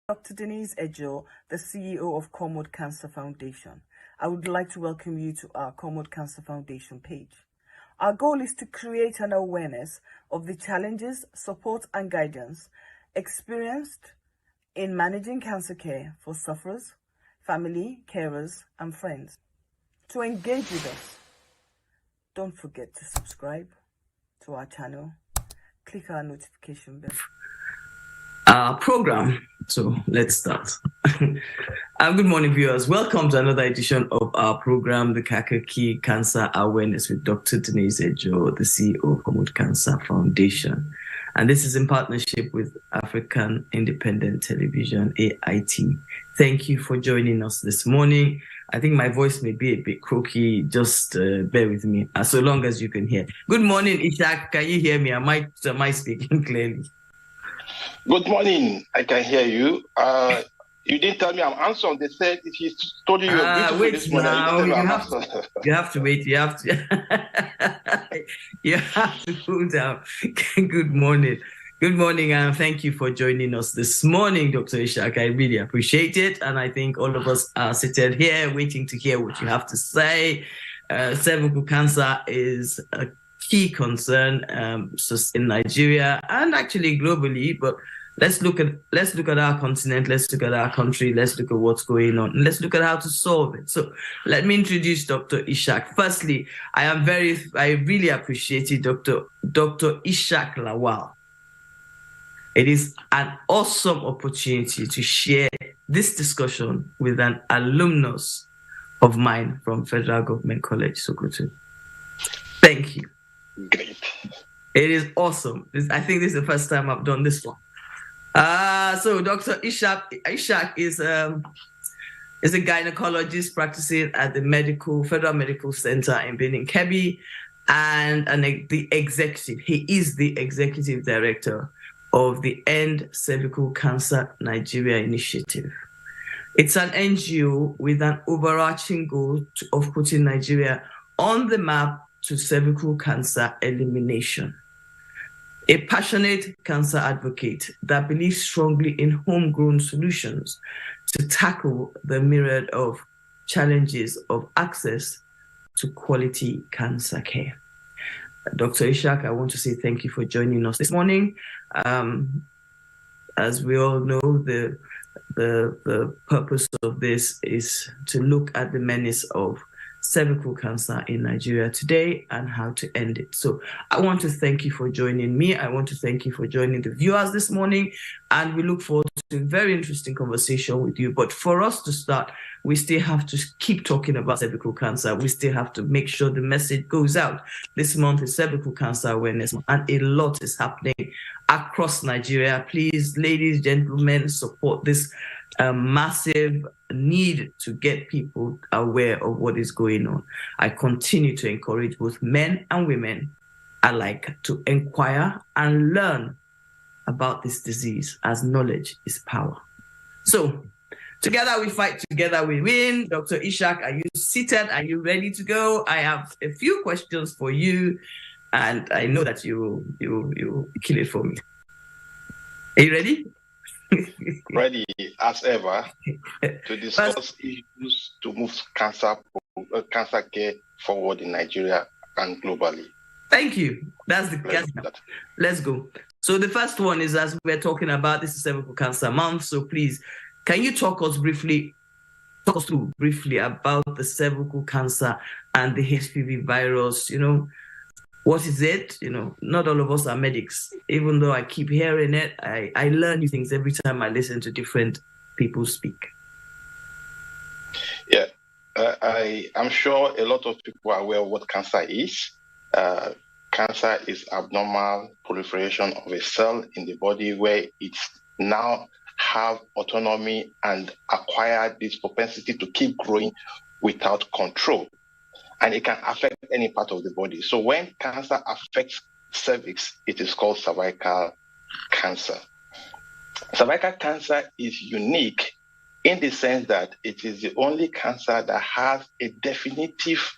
Dr. Denise Ejo, the CEO of Cornwall Cancer Foundation. I would like to welcome you to our Cornwall Cancer Foundation page. Our goal is to create an awareness of the challenges, support and guidance experienced in managing cancer care for sufferers, family, carers and friends. To engage with us, don't forget to subscribe to our channel, click our notification bell. Our program. So let's start. Good morning, viewers. Welcome to another edition of our program, the Kakaki Cancer Awareness with Dr. Denise Ejo, the CEO of Cornwall Cancer Foundation. And this is in partnership with African Independent Television, AIT. Thank you for joining us this morning. I think my voice may be a bit croaky. Just bear with me, so long as you can hear. Good morning, Ishak. Can you hear me? Am I speaking clearly? Good morning. I can hear you. You didn't tell me I'm handsome. They said he told you you're beautiful wait this morning. Now, you have to wait. You have to. You have to cool down. Good morning. Good morning, and thank you for joining us this morning, Dr. Ishak. I really appreciate it, and I think all of us are seated here waiting to hear what you have to say. Cervical cancer is a key concern in Nigeria and actually globally, but let's look at our continent, let's look at our country, let's look at what's going on, and let's look at how to solve it. So let me introduce Dr. Ishak. Firstly, I really appreciate it, Dr. Ishak Lawal. It is an awesome opportunity to share this discussion with an alumnus of mine from Federal Government College, Sokoto. Thank you. Great. It is awesome. I think this is the first time I've done this one. So Dr. Ishak is a gynecologist practicing at the Federal Medical Center in Benin Kebbi, and the executive. He is the executive director of the End Cervical Cancer Nigeria Initiative. It's an NGO with an overarching goal of putting Nigeria on the map to cervical cancer elimination. A passionate cancer advocate that believes strongly in homegrown solutions to tackle the myriad of challenges of access to quality cancer care. Dr. Ishak, I want to say thank you for joining us this morning. As we all know, the purpose of this is to look at the menace of cervical cancer in Nigeria today and how to end it. So I want to thank you for joining me. I want to thank you for joining the viewers this morning, and we look forward to a very interesting conversation with you. But for us to start, we still have to keep talking about cervical cancer. We still have to make sure the message goes out. This month is Cervical Cancer Awareness Month, and a lot is happening across Nigeria. Please, ladies, gentlemen, support this massive need to get people aware of what is going on. I continue to encourage both men and women alike to inquire and learn about this disease, as knowledge is power. So together we fight, together we win. Dr. Ishak, are you seated? Are you ready to go? I have a few questions for you, and I know that you kill it for me. Are you ready? Ready as ever to discuss issues to move cancer care forward in Nigeria and globally. Thank you. That's let's go. So the first one is, as we're talking about, this is Cervical Cancer Month. So please, can you talk us through briefly about the cervical cancer and the HPV virus? What is it? Not all of us are medics. Even though I keep hearing it, I learn new things every time I listen to different people speak. Yeah, I'm sure a lot of people are aware of what cancer is. Cancer is abnormal proliferation of a cell in the body where it's now have autonomy and acquire this propensity to keep growing without control. And it can affect any part of the body. So when cancer affects cervix, it is called cervical cancer. Cervical cancer is unique in the sense that it is the only cancer that has a definitive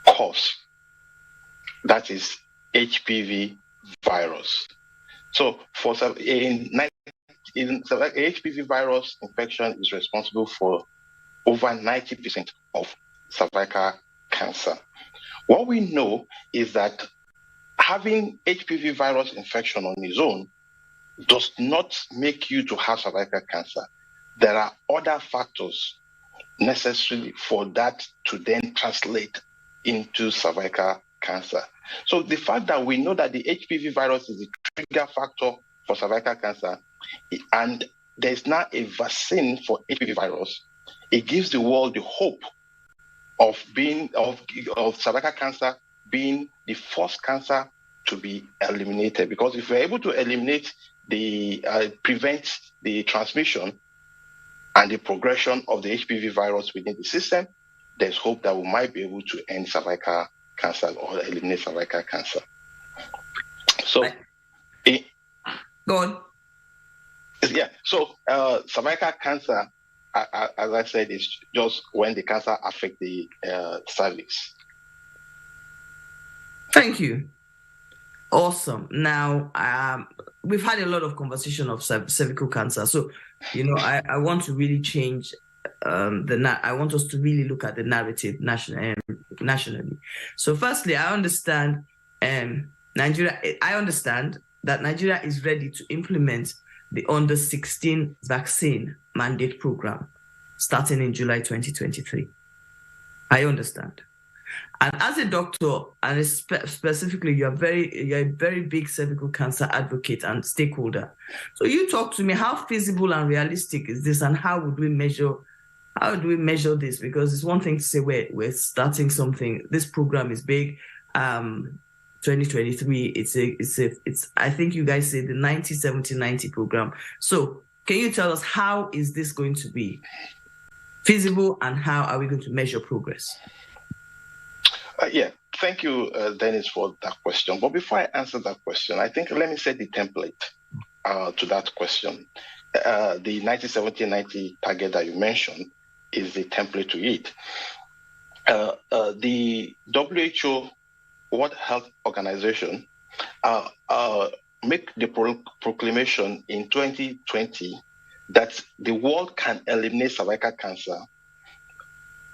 cause, that is HPV virus. So in HPV virus infection is responsible for over 90% of cervical cancer. What we know is that having HPV virus infection on its own does not make you to have cervical cancer. There are other factors necessary for that to then translate into cervical cancer. So the fact that we know that the HPV virus is the trigger factor for cervical cancer, and there's now a vaccine for HPV virus, it gives the world the hope of cervical cancer being the first cancer to be eliminated. Because if we're able to eliminate prevent the transmission and the progression of the HPV virus within the system, there's hope that we might be able to end cervical cancer or eliminate cervical cancer. So, go on. Yeah. So, cervical cancer, as I said, is just when the cancer affects the cervix. Thank you. Awesome. Now, we've had a lot of conversation of cervical cancer. So, I want to really change I want us to really look at the narrative nationally. So, firstly, I understand Nigeria. I understand that Nigeria is ready to implement the under 16 vaccine mandate program starting in July 2023. I understand. And as a doctor, and specifically, you're a very big cervical cancer advocate and stakeholder. So you talk to me, how feasible and realistic is this, and how do we measure this? Because it's one thing to say we're starting something. This program is big. 2023. It's. I think you guys say the 90-70-90 program. So can you tell us how is this going to be feasible, and how are we going to measure progress? Thank you, Dennis, for that question. But before I answer that question, I think let me set the template to that question. The 90-70-90 target that you mentioned is the template to it. The WHO, World Health Organization, make the proclamation in 2020 that the world can eliminate cervical cancer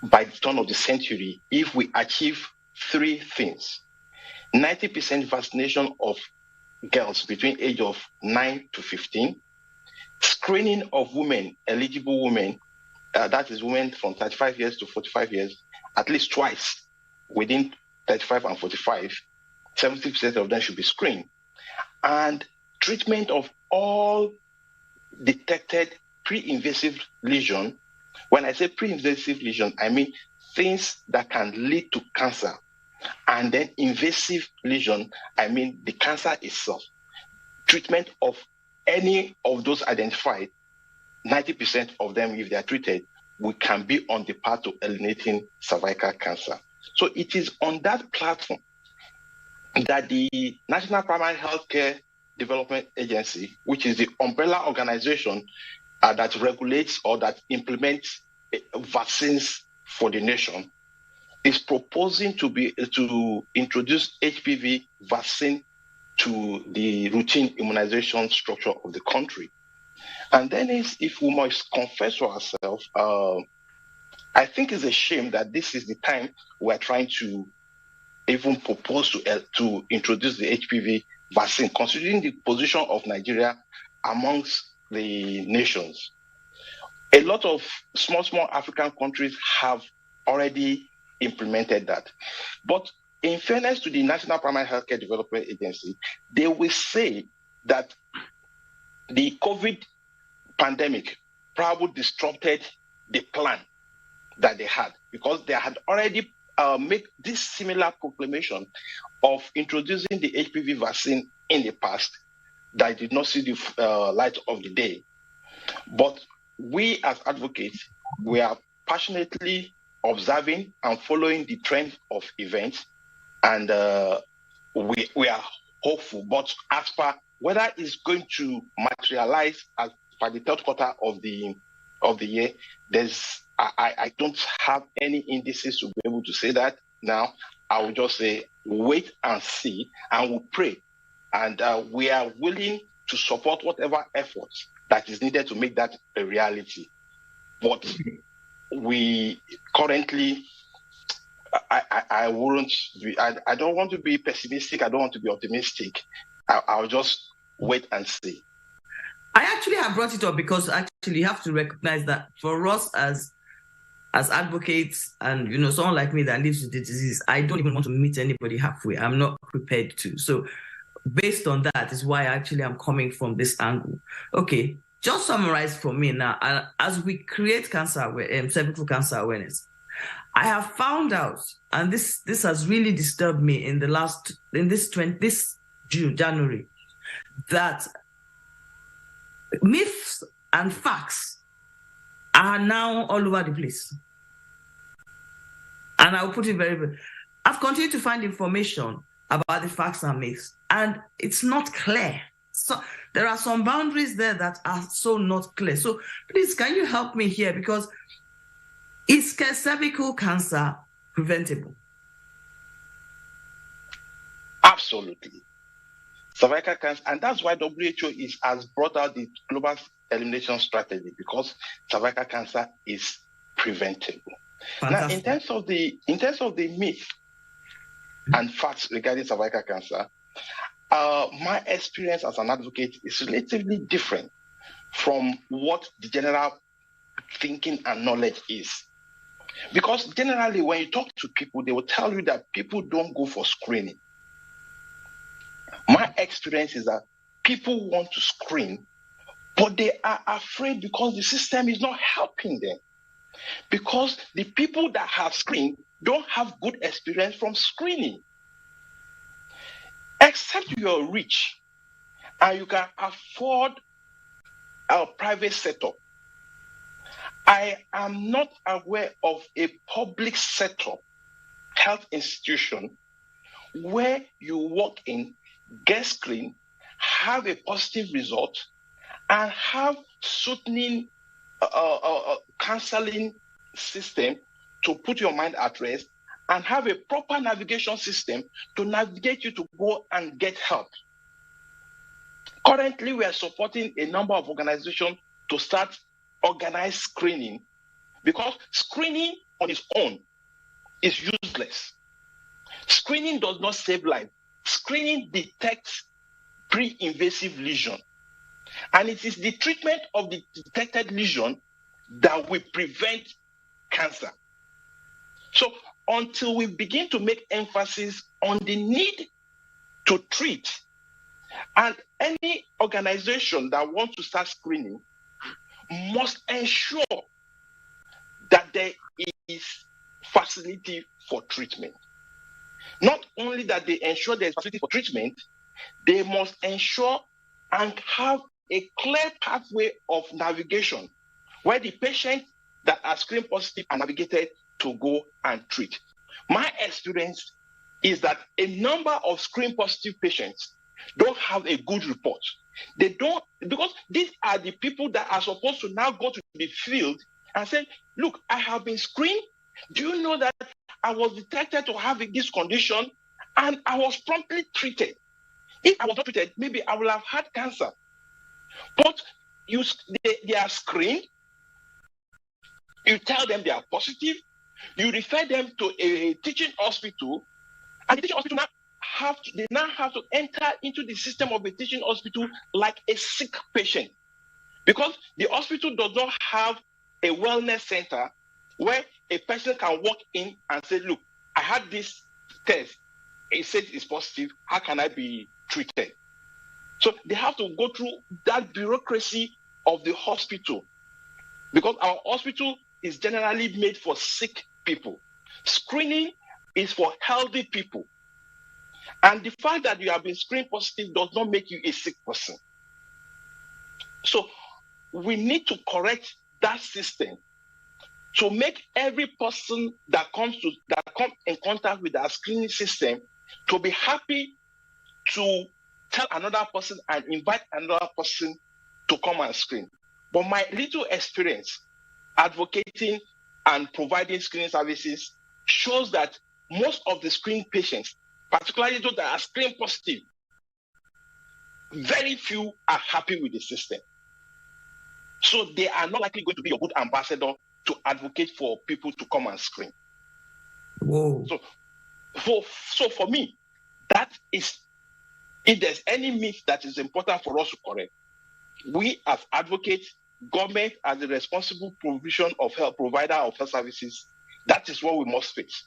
by the turn of the century if we achieve three things: 90% vaccination of girls between age of 9 to 15, screening of women, eligible women, that is women from 35 years to 45 years, at least twice within 35 and 45, 70% of them should be screened, and treatment of all detected pre-invasive lesion. When I say pre-invasive lesion, I mean things that can lead to cancer. And then invasive lesion, I mean the cancer itself. Treatment of any of those identified, 90% of them, if they are treated, we can be on the path to eliminating cervical cancer. So it is on that platform that the National Primary Healthcare Development Agency, which is the umbrella organization that regulates or that implements vaccines for the nation, is proposing to introduce HPV vaccine to the routine immunization structure of the country. And then, if we must confess to ourselves, I think it's a shame that this is the time we're trying to even propose to introduce the HPV vaccine, considering the position of Nigeria amongst the nations. A lot of small African countries have already implemented that. But in fairness to the National Primary Healthcare Development Agency, they will say that the COVID pandemic probably disrupted the plan that they had, because they had already made this similar proclamation of introducing the HPV vaccine in the past that did not see the light of the day. But we as advocates, we are passionately observing and following the trend of events, and we are hopeful. But as per whether it's going to materialize as by the third quarter of the year, I don't have any indices to be able to say that now. I will just say wait and see, and we'll pray, and we are willing to support whatever efforts that is needed to make that a reality. But we currently, I wouldn't be, I don't want to be pessimistic. I don't want to be optimistic. I'll just wait and see. I actually have brought it up because actually you have to recognize that for us as advocates and, you know, someone like me that lives with the disease, I don't even want to meet anybody halfway. I'm not prepared to. So based on that is why actually I'm coming from this angle. Okay, just summarize for me now. As we create cervical cancer awareness, I have found out, and this has really disturbed me in this January, that myths and facts are now all over the place. And I'll put it very. I've continued to find information about the facts and myths, and it's not clear. So there are some boundaries there that are so not clear. So please, can you help me here? Because is cervical cancer preventable? Absolutely. Cervical cancer, and that's why WHO has brought out the global elimination strategy, because cervical cancer is preventable. Fantastic. Now, in terms of the myth and facts regarding cervical cancer, my experience as an advocate is relatively different from what the general thinking and knowledge is. Because generally, when you talk to people, they will tell you that people don't go for screening. My experience is that people want to screen, but they are afraid because the system is not helping them. Because the people that have screened don't have good experience from screening. Except you're rich and you can afford a private setup. I am not aware of a public setup health institution where you walk in, get screened, have a positive result, and have soothing counseling system to put your mind at rest, and have a proper navigation system to navigate you to go and get help. Currently, we are supporting a number of organizations to start organized screening, because screening on its own is useless. Screening does not save life. Screening detects pre-invasive lesion, and it is the treatment of the detected lesion that will prevent cancer. So until we begin to make emphasis on the need to treat, and any organization that wants to start screening must ensure that there is facility for treatment. Not only that they ensure there is facility for treatment, they must ensure and have a clear pathway of navigation where the patients that are screen positive are navigated to go and treat. My experience is that a number of screen positive patients don't have a good report. They don't, because these are the people that are supposed to now go to the field and say, look, I have been screened. Do you know that I was detected to have this condition and I was promptly treated? If I was not treated, maybe I would have had cancer. But they are screened. You tell them they are positive. You refer them to a teaching hospital, and the teaching hospital now have to enter into the system of a teaching hospital like a sick patient, because the hospital does not have a wellness center where a person can walk in and say, look, I had this test, it says it's positive, how can I be treated? So they have to go through that bureaucracy of the hospital, because our hospital is generally made for sick people. Screening is for healthy people. And the fact that you have been screened positive does not make you a sick person. So we need to correct that system to make every person that comes in contact with our screening system to be happy to tell another person and invite another person to come and screen. But my little experience advocating and providing screening services shows that most of the screening patients, particularly those that are screen positive, very few are happy with the system. So they are not likely going to be a good ambassador to advocate for people to come and screen. Whoa. So for me, that is, if there's any myth that is important for us to correct, we as advocates, government as the responsible provision of health provider of health services, that is what we must face.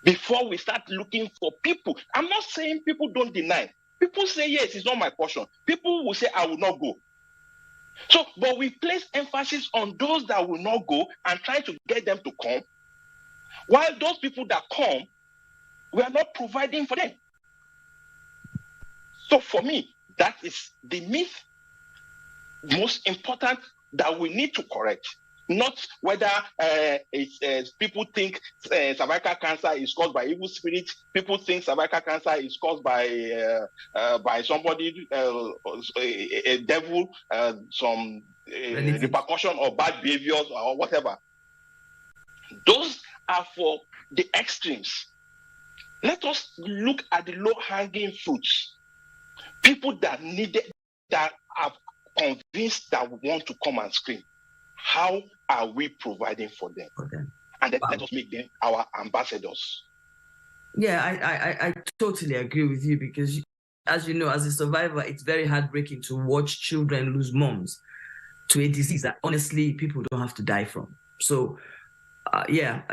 Before we start looking for people, I'm not saying people don't deny. People say, yes, it's not my portion. People will say, I will not go. So, but we place emphasis on those that will not go and try to get them to come, while those people that come, we are not providing for them. So for me, that is the myth most important that we need to correct. Not whether people think cervical cancer is caused by evil spirits. People think cervical cancer is caused by somebody, a devil, some repercussion or bad behaviors or whatever. Those are for the extremes. Let us look at the low-hanging fruits. People that need it, that are convinced that we want to come and scream. How are we providing for them? Okay. And then let us make them our ambassadors. Yeah, I totally agree with you, because as you know, as a survivor, it's very heartbreaking to watch children lose moms to a disease that honestly people don't have to die from. So yeah,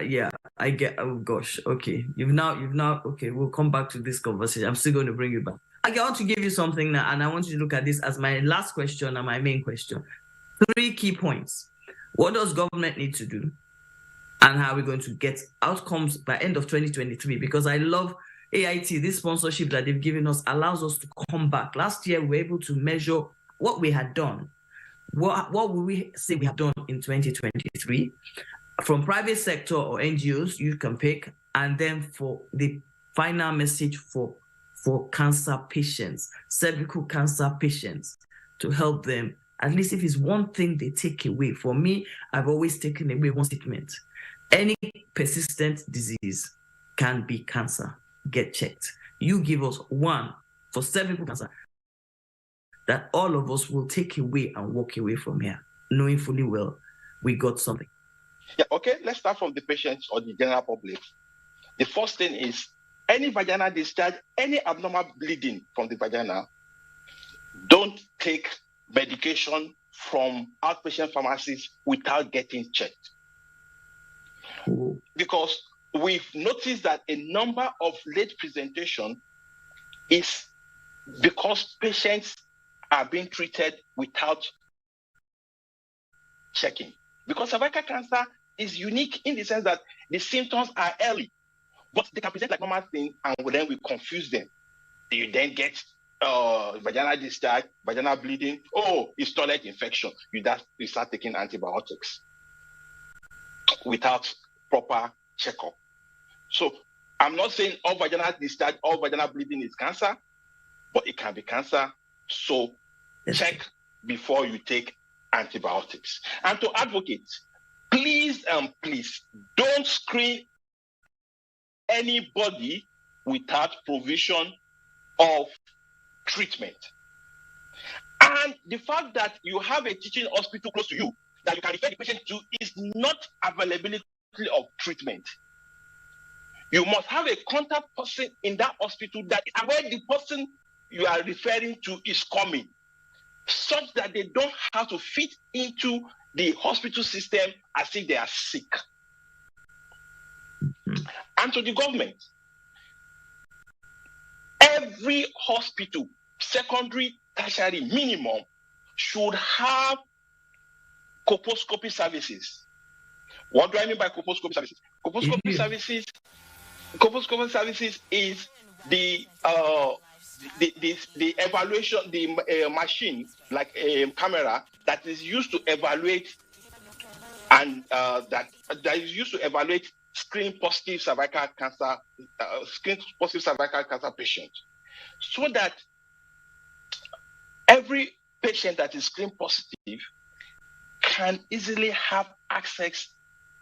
I get. Oh gosh, okay. You've now. Okay, we'll come back to this conversation. I'm still going to bring you back. I want to give you something now, and I want you to look at this as my last question and my main question. 3 key points. What does government need to do, and how are we going to get outcomes by end of 2023? Because I love AIT. This sponsorship that they've given us allows us to come back. Last year, we were able to measure what we had done. What would we say we have done in 2023? From private sector or NGOs, you can pick, and then for the final message for cancer patients, cervical cancer patients, to help them, at least if it's one thing they take away. For me, I've always taken away one statement. Any persistent disease can be cancer. Get checked. You give us one for cervical cancer that all of us will take away and walk away from here, knowing fully well we got something. Yeah, okay, let's start from the patients or the general public. The first thing is any vaginal discharge, any abnormal bleeding from the vagina, don't take medication from outpatient pharmacies without getting checked. Because we've noticed that a number of late presentation is because patients are being treated without checking. Because cervical cancer is unique in the sense that the symptoms are early, but they can present like normal things, and then we confuse them. You then get vaginal discharge, vaginal bleeding. Oh, it's toilet infection. You start taking antibiotics without proper checkup. So I'm not saying all vaginal discharge, all vaginal bleeding is cancer, but it can be cancer. So check before you take antibiotics. And to advocate, please don't screen anybody without provision of treatment. And the fact that you have a teaching hospital close to you that you can refer the patient to is not availability of treatment. You must have a contact person in that hospital that is where the person you are referring to is coming, such that they don't have to fit into the hospital system as if they are sick. And to the government, every hospital, secondary, tertiary, minimum, should have colposcopy services. What do I mean by colposcopy services? Colposcopy services is the evaluation, the machine, like a camera that is used to evaluate, and that is used to evaluate screen positive cervical cancer patients, so that every patient that is screen positive can easily have access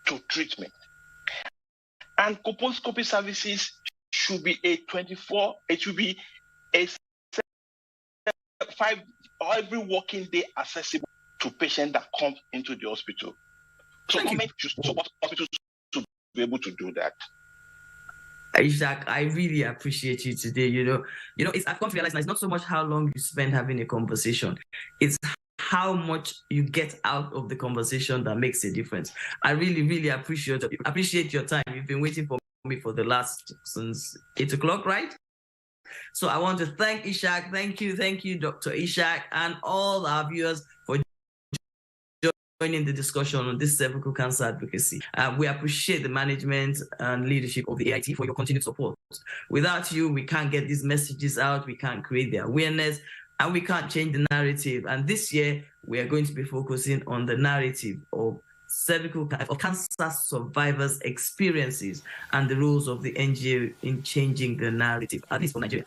to treatment. And colposcopy services should be it should be a 5 every working day accessible to patients that come into the hospital. So government should support hospitals to be able to do that. Isaac, I really appreciate you today. I've come to realize now it's not so much how long you spend having a conversation, it's how much you get out of the conversation that makes a difference. I really, really appreciate your time. You've been waiting for me for the last since 8 o'clock, right? So I want to thank Ishak. Thank you, Dr. Ishak, and all our viewers for joining the discussion on this cervical cancer advocacy. We appreciate the management and leadership of the AIT for your continued support. Without you, we can't get these messages out, we can't create the awareness, and we can't change the narrative. And this year, we are going to be focusing on the narrative of cancer survivors' experiences and the roles of the NGO in changing the narrative, at least for Nigeria.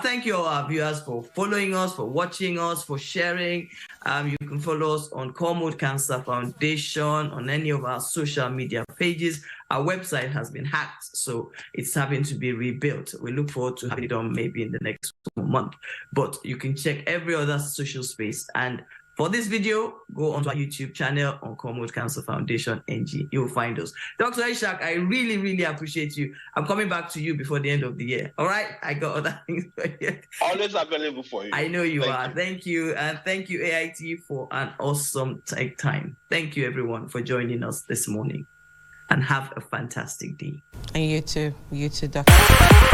Thank you all our viewers for following us, for watching us, for sharing. You can follow us on Cornwood Cancer Foundation, on any of our social media pages. Our website has been hacked, so it's having to be rebuilt. We look forward to having it done maybe in the next month. But you can check every other social space. And for this video, go onto our YouTube channel on Cornwood Cancer Foundation NG. You'll find us. Dr. Ishak, I really, really appreciate you. I'm coming back to you before the end of the year. All right? I got other things for you. Always available for you. I know you are. Thank you. And thank you, AIT, for an awesome time. Thank you, everyone, for joining us this morning. And have a fantastic day. And you too, Doctor.